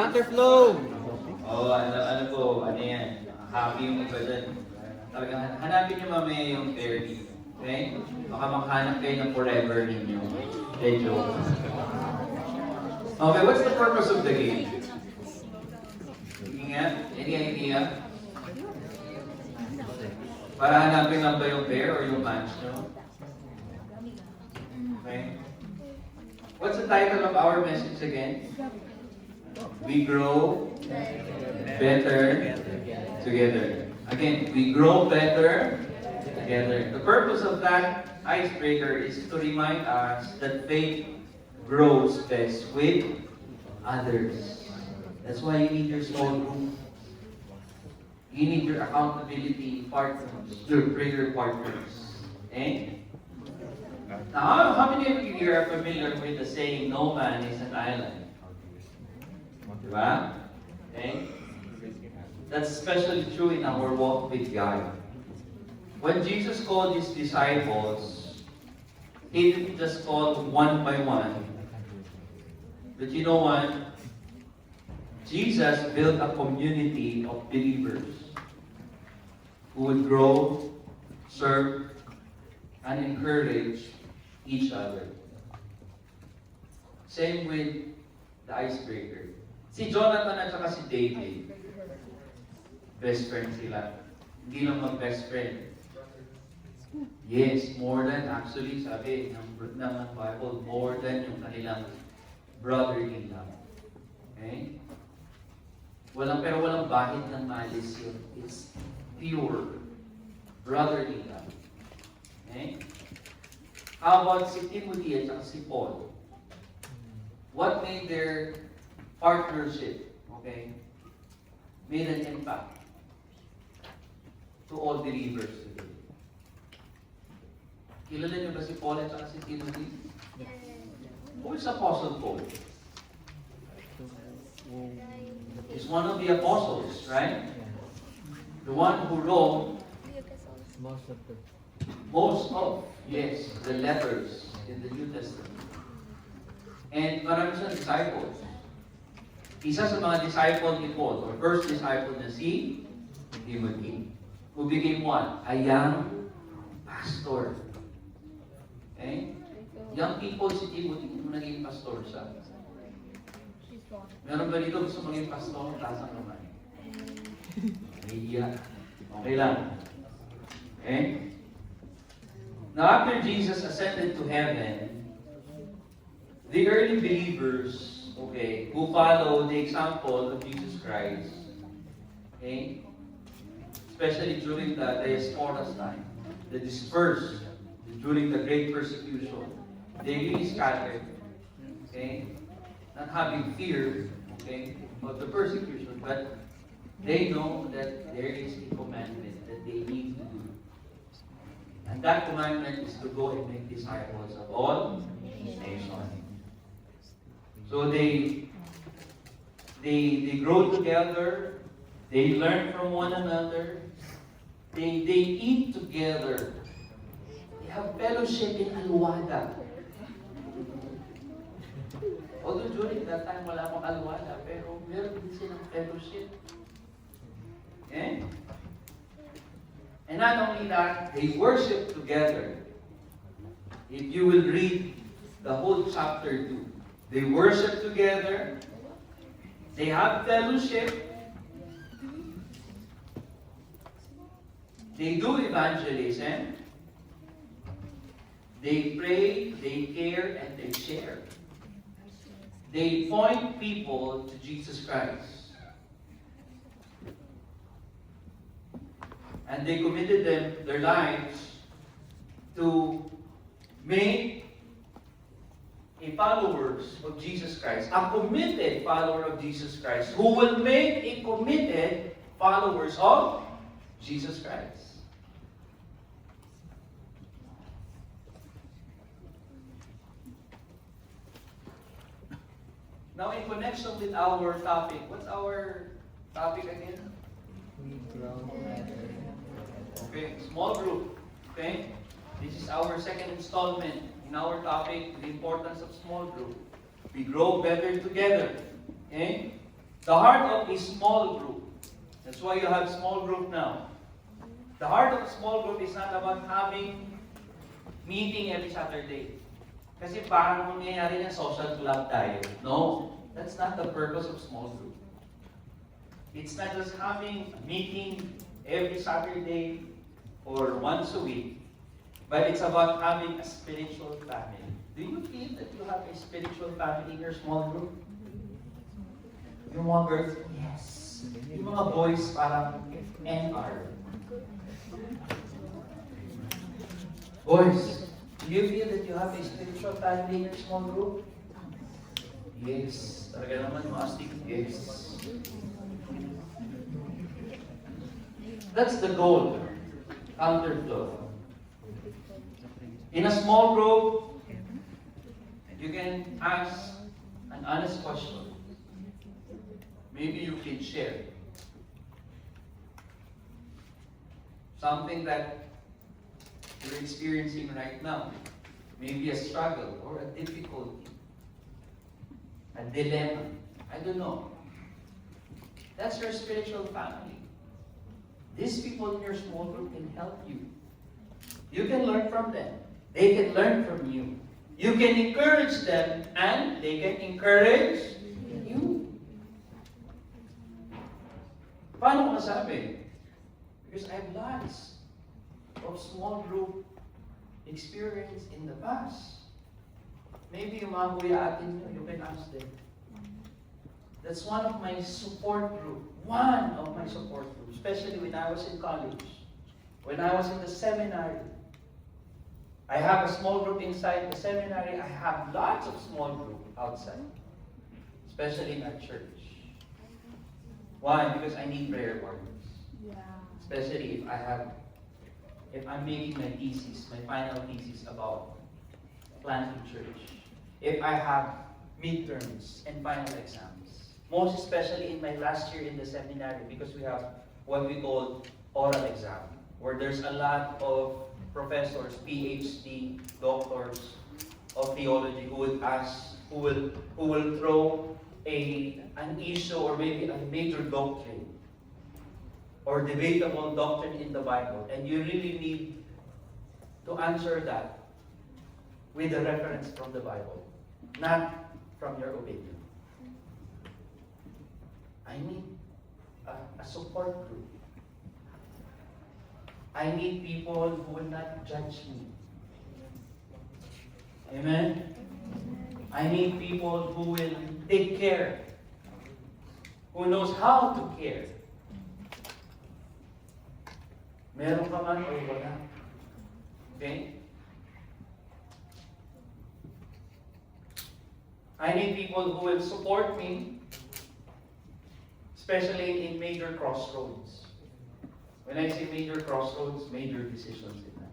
Counterflow! Oo, ano po, ano yan? Happy yung iba dyan. Talagang hanapin niyo mamaya yung therapy. Okay? Baka makahanap kayo ng forever ninyo. Okay, joke. Okay, what's the purpose of the game? Ingat? Any idea? Para hanapin lang ba yung pair or yung match nyo? Okay? What's the title of our message again? We grow better together. Again, we grow better together. The purpose of that icebreaker is to remind us that faith grows best with others. That's why you need your small group. You need your accountability partners, your prayer partners. Okay? Now, how many of you here are familiar with the saying, no man is an island? Diba? Okay? That's especially true in our walk with God. When Jesus called his disciples, he didn't just call one by one. But you know what? Jesus built a community of believers who would grow, serve, and encourage each other. Same with the icebreaker. Si Jonathan at saka si David, best friend sila. Hindi lang mag-best friend. Yes, more than actually, sabi ng Bible, more than yung kanilang brotherly love. Okay? Pero walang bahid ng malis yun. It's pure brotherly love. Okay? How about si Timothy at saka si Paul? What made their partnership, okay, made an impact to all believers today? Kilala niyo ba si Paul at saka si Timothy? Who is Apostle Paul? He's one of the apostles, right? The one who wrote most of, yes, the letters in the New Testament. And marami siyang disciples. Isa sa mga disciple ni Paul, or first disciple na si Timothy, who became what? A young pastor. Okay? Young people si Timothy, nung naging pastor siya. Meron ba dito gusto maging pastor? Taas ang kamay. Nahihiya. Okay lang. Okay? Now after Jesus ascended to heaven, the early believers, okay, who follow the example of Jesus Christ, okay, especially during the diaspora's time, the dispersed, during the great persecution, they really scattered, okay, not having fear, okay, of the persecution, but they know that there is a commandment that they need to do. And that commandment is to go and make disciples of all nations. So they grow together, they learn from one another, they eat together, they have fellowship in Alwada. Although during that time wala pang Alwada, pero meron din silang fellowship. Okay? And not only that, they worship together. If you will read the whole chapter 2, they worship together, they have fellowship, they do evangelism, they pray, they care, and they share. They point people to Jesus Christ. And they committed their lives to make a followers of Jesus Christ, a committed follower of Jesus Christ, who will make a committed followers of Jesus Christ. Now, in connection with our topic, what's our topic again? Okay, small group. Okay, this is our second installment in our topic, the importance of small group. We grow better together. Okay? The heart of a small group. That's why you have small group now. The heart of a small group is not about having meeting every Saturday. Kasi parang mangyayari ng social club tayo. No, that's not the purpose of small group. It's not just having a meeting every Saturday or once a week, but it's about having a spiritual family. Do you feel that you have a spiritual family in your small group? Yung mga girls, yes. Yung mga boys, parang NR. Boys, do you feel that you have a spiritual family in your small group? Yes. Talaga naman, mga astig, yes. That's the goal. Counterflow. In a small group, you can ask an honest question. Maybe you can share something that you're experiencing right now. Maybe a struggle or a difficulty, a dilemma. I don't know. That's your spiritual family. These people in your small group can help you. You can learn from them. They can learn from you. You can encourage them and they can encourage you. Paano ko masabi? Because I have lots of small group experience in the past. Maybe yung mga kuya atin nyo, you can ask them. That's one of my support group. One of my support groups, especially when I was in college. When I was in the seminary. I have a small group inside the seminary. I have lots of small group outside. Especially in our church. Why? Because I need prayer partners. Yeah. Especially if I'm making my thesis, my final thesis about planting church. If I have midterms and final exams. Most especially in my last year in the seminary, because we have what we call oral exam, where there's a lot of professors, PhD, doctors of theology who would ask, who will throw an issue or maybe a major doctrine or debatable doctrine in the Bible, and you really need to answer that with a reference from the Bible, not from your opinion. I need a support group. I need people who will not judge me. Amen? I need people who will take care, who knows how to care. Meron ka man o wala. Okay? I need people who will support me, especially in major crossroads. When I say major crossroads, major decisions in life.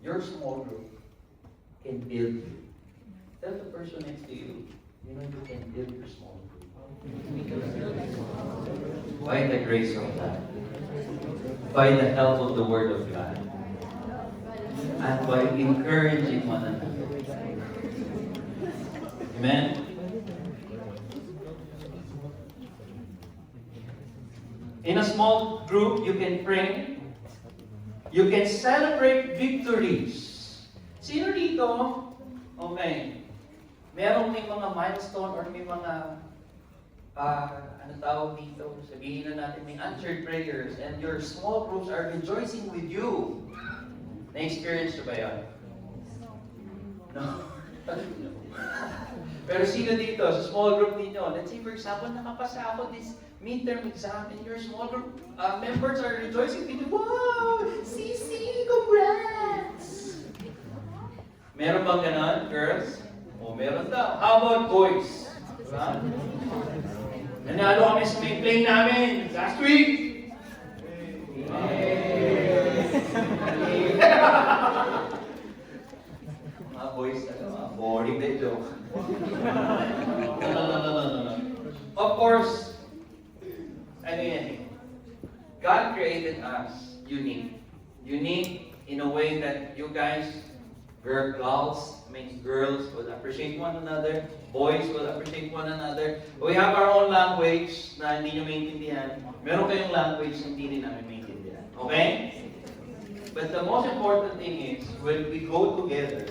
Your small group can build you. Tell the person next to you, you know you can build your small group. By the grace of God. By the help of the Word of God. And by encouraging one another. Amen? In a small group, you can pray. You can celebrate victories. Sino dito? Okay. Merong may mga milestone or may mga ano tawag dito? Sabihin na natin may answered prayers and your small groups are rejoicing with you. Na-experience nyo ba yan? No? Pero sino dito sa small group ninyo? Let's say for example, nakapasa ako this midterm exam and your small group members are rejoicing with you. Wow! Sisi! Congrats! Meron bang ganon, girls? O, meron daw. How about boys? Diba? Nanalo kami sa may play namin last week. Mga boys, boring na joke. No. Of course, God created us unique. Unique in a way that you guys Girls will appreciate one another, boys will appreciate one another. We have our own language na hindi nyo maintindihan. Meron kayong language na hindi rin namin maintindihan. Okay? But the most important thing is, when we go together,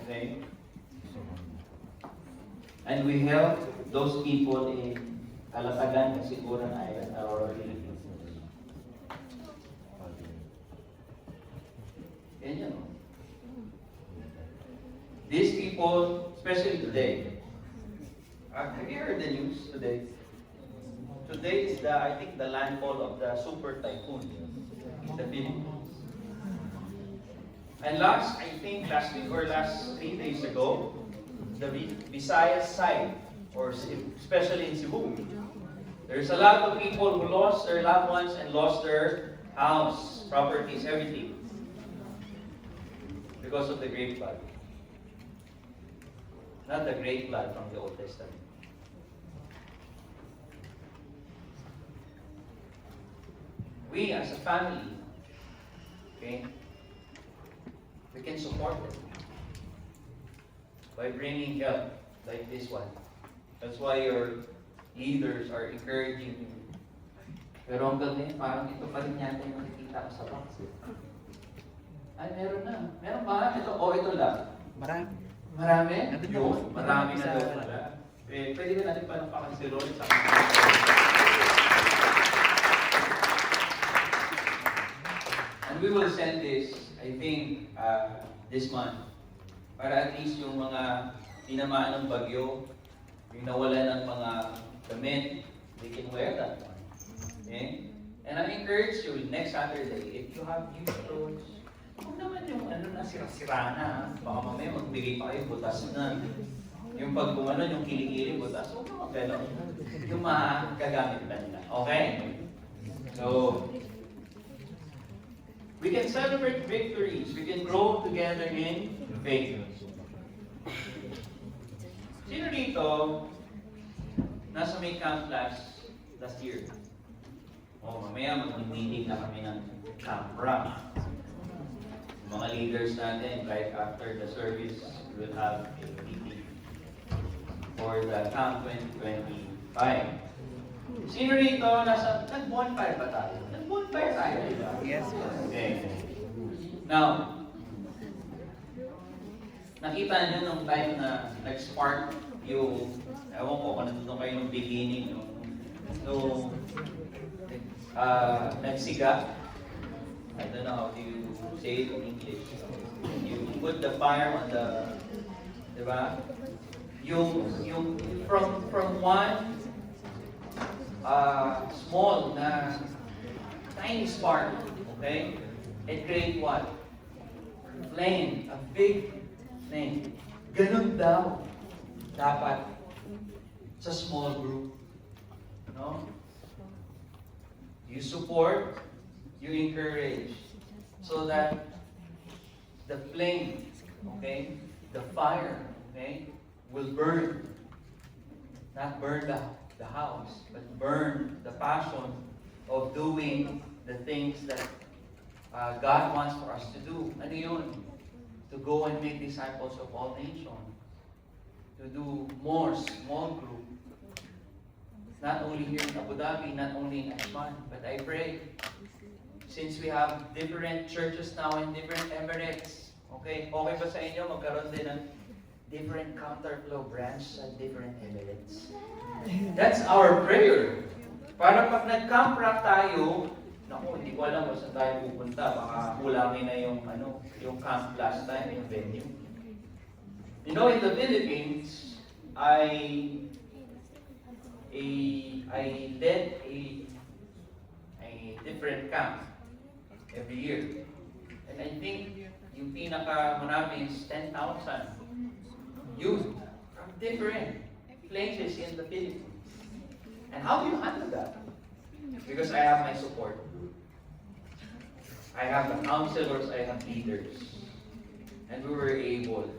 okay, and we help those people in Calatagan, Kasiguran Island, Aurora, Philippines. Yan yan. These people, especially today, have you heard the news today? Today is I think the landfall of the super typhoon in the Philippines. And last week or last 3 days ago, the Visayas side, or especially in Cebu, there's a lot of people who lost their loved ones and lost their house, properties, everything, because of the great flood. Not the great flood from the Old Testament. We as a family, okay, we can support them by bringing help like this one. That's why your leaders are encouraging you. Pero hanggang ngayon, parang ito pa rin yata yung nakikita ko sa box. Ay, meron na. Meron ba? Ito, ito lang. Marami. Marami? Yun, marami na daw pala. Pwede ba natin panampakan si Lord sa akin? And we will send this, I think, this month. Para at least yung mga tinamaan ng bagyo, yung nawalan ng mga damit, they can wear that one. Okay? And I encourage you, next Saturday, if you have used clothes, huwag naman yung sira-sira na. Baka mamaya magbigay pa kayo, butas na. Yung pag gumanon, yung kilikili, butas. Huwag naman gano'n. Yung makagamit na nila. Okay? So, we can celebrate victories. We can grow together in faith. Sino dito nasa may camp last year? Mamaya mag-meeting na kami ng Camp Rock. Mga leaders natin, right after the service, we will have a meeting for the Camp 2025. Sino rito nag-bonfire ba tayo? Nag-bonfire tayo, di ba? Yes. Okay. Now, nakita niyo nung time na nag-spark yung, ewan ko kung nandun kayo nung beginning, no? Nagsiga. I don't know how do you say it in English. You put the fire on the, di ba? Yung from one small na tiny spark, okay? It create what? Flame, a big flame. Ganun daw dapat sa small group. No? You support, you encourage, so that the flame, okay, the fire, okay, will burn. Not burn the house, but burn the passion of doing the things that God wants for us to do. Ano yun? To go and make disciples of all nations. To do more small group. Not only here in Abu Dhabi, not only in Ashman, but I pray, since we have different churches now in different Emirates, okay ba sa inyo magkaroon din ng different counterflow branch sa different Emirates? That's our prayer. Para pag nag-camp rock tayo, naku, hindi ko alam kung saan tayo pupunta. Baka kulangin na yung camp last time, yung venue. You know, in the Philippines, I led a different camp every year. And I think yung pinaka-marami is 10,000 youth from different places in the Philippines. And how do you handle that? Because I have my support. I have the counselors, I have leaders. And we were able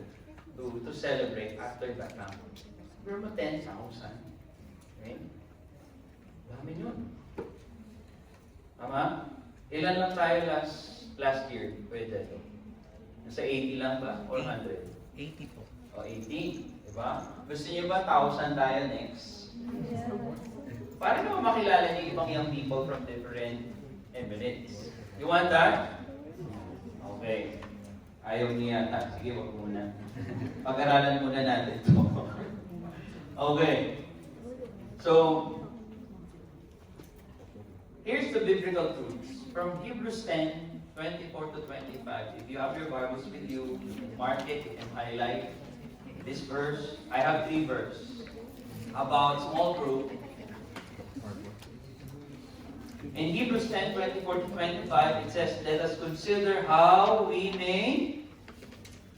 to celebrate after that camp. We were 10,000. Okay? Dami yun. Tama? Ilan lang tayo last year? Pwede ito. Nasa 80 lang ba? Or 100? 80 po. O 80. Diba? Gusto niyo ba 1,000 tayo next? Para naman makilala niyo ibang young people from different Emirates. You want that? Okay. Ayaw niya yata. Sige, wag muna. Pag-aralan muna natin ito. Okay. So, here's the biblical truths. From Hebrews 10:24 to 25. If you have your Bibles with you, you can mark it, you can highlight this verse. I have 3 verses about small group. In Hebrews 10:24 to 25, it says, "Let us consider how we may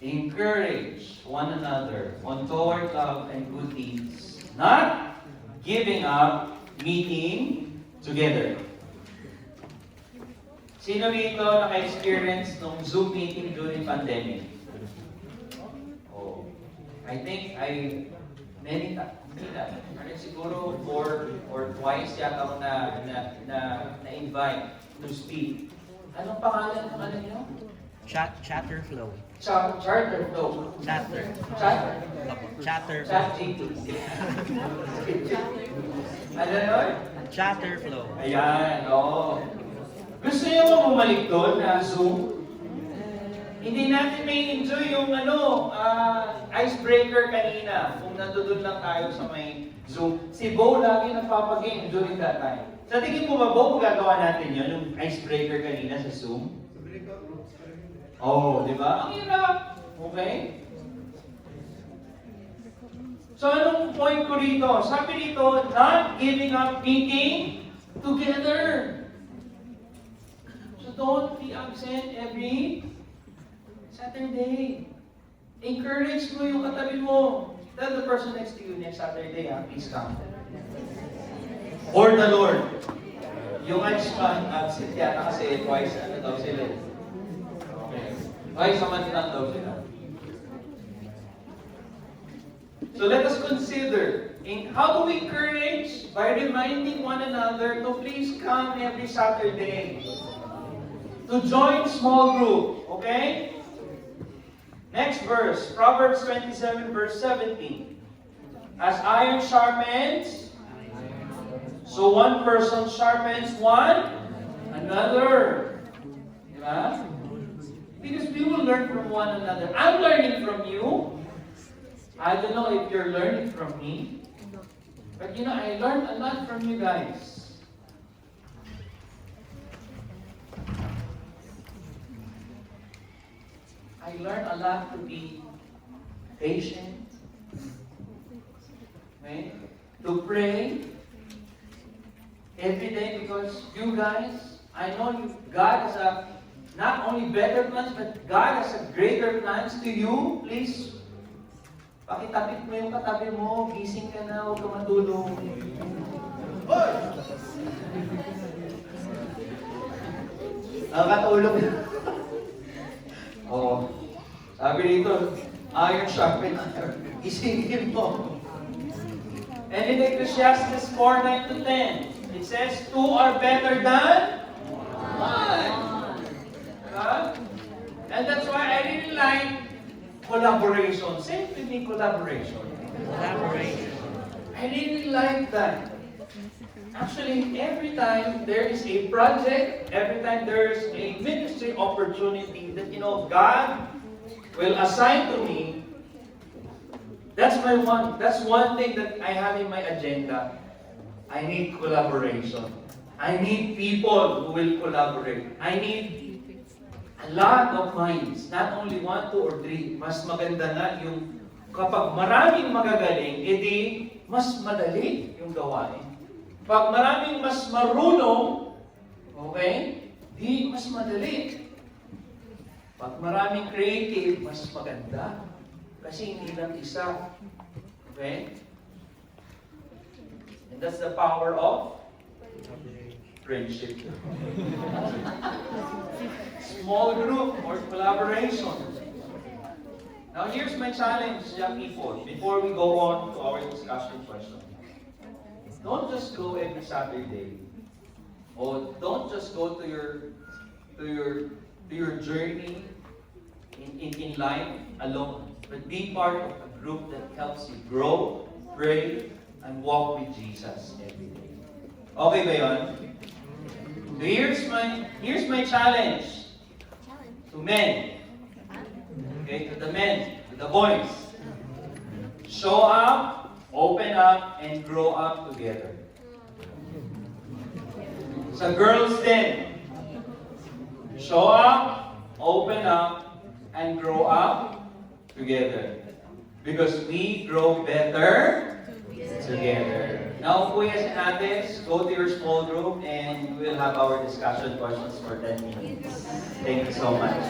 encourage one another on toward love and good deeds, not giving up meeting together." Sino rito naka-experience ng Zoom meeting during pandemic? Oh, I think many times. Siguro 4 or twice yata ako na-invite to speak. Anong pangalan ng ano nyo? Chatter flow. Charter flow. Chatter. Chatter. Chatter flow. Chat GPT. Ano yun? Chatter flow. Ayan, oo. Gusto niyo mo bumalik doon na Zoom? Hindi natin may enjoy yung icebreaker kanina kung nandoon lang tayo sa may Zoom. Si Bo lagi nagpapagame during that time. Sa tingin mo ba, Bo, gagawa natin yun, yung icebreaker kanina sa Zoom? Oh, di ba? Ang hirap. Okay? So, anong point ko rito? Sabi rito, not giving up meeting together. So, don't be absent every Saturday. Encourage mo yung katabi mo. Tell the person next to you next Saturday, please come. Or the Lord. Yung absent yata kasi twice daw sila. Okay. Twice a month lang daw sila. So let us consider, how do we encourage? By reminding one another to please come every Saturday. To join small group. Okay? Next verse, Proverbs 27 verse 17. As iron sharpens, so one person sharpens one another. Diba? Because we will learn from one another. I'm learning from you. I don't know if you're learning from me. But I learned a lot from you guys. I learned a lot to be patient, okay? To pray every day because you guys, I know God has not only better plans, but God has a greater plans to you. Please, pakitapit mo yung katabi mo, gising ka na, huwag ka matulog. Hoy! Nakatulog na. Oh, sabi dito, iron sharpen iron. Isingin mo. And in Ecclesiastes 4:9 to 10, it says, 2 are better than 1. Diba? And that's why I really like collaboration. Say with me, collaboration. Collaboration. I really like that. Actually, every time there is a project, every time there is a ministry opportunity that, God will assign to me, that's one thing that I have in my agenda. I need collaboration. I need people who will collaborate. I need a lot of minds, not only 1, 2, or 3. Mas maganda na yung kapag maraming magagaling, edi mas madali yung gawain. Pag maraming mas marunong, okay, di mas madali. Pag maraming creative, mas maganda. Kasi hindi lang isa. Okay? And that's the power of friendship. Small group or collaboration. Now here's my challenge, young people, before we go on to our discussion question. Don't just go every Saturday. Or don't just go to your journey in life alone, but be part of a group that helps you grow, pray, and walk with Jesus every day. Okay ba yun? So here's my challenge to men. Okay, to the men, to the boys. Show up, open up, and grow up together. Sa girls din, show up, open up, and grow up together. Because we grow better together. Now, kuya and ates, go to your small group and we'll have our discussion questions for 10 minutes. Thank you so much.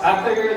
After your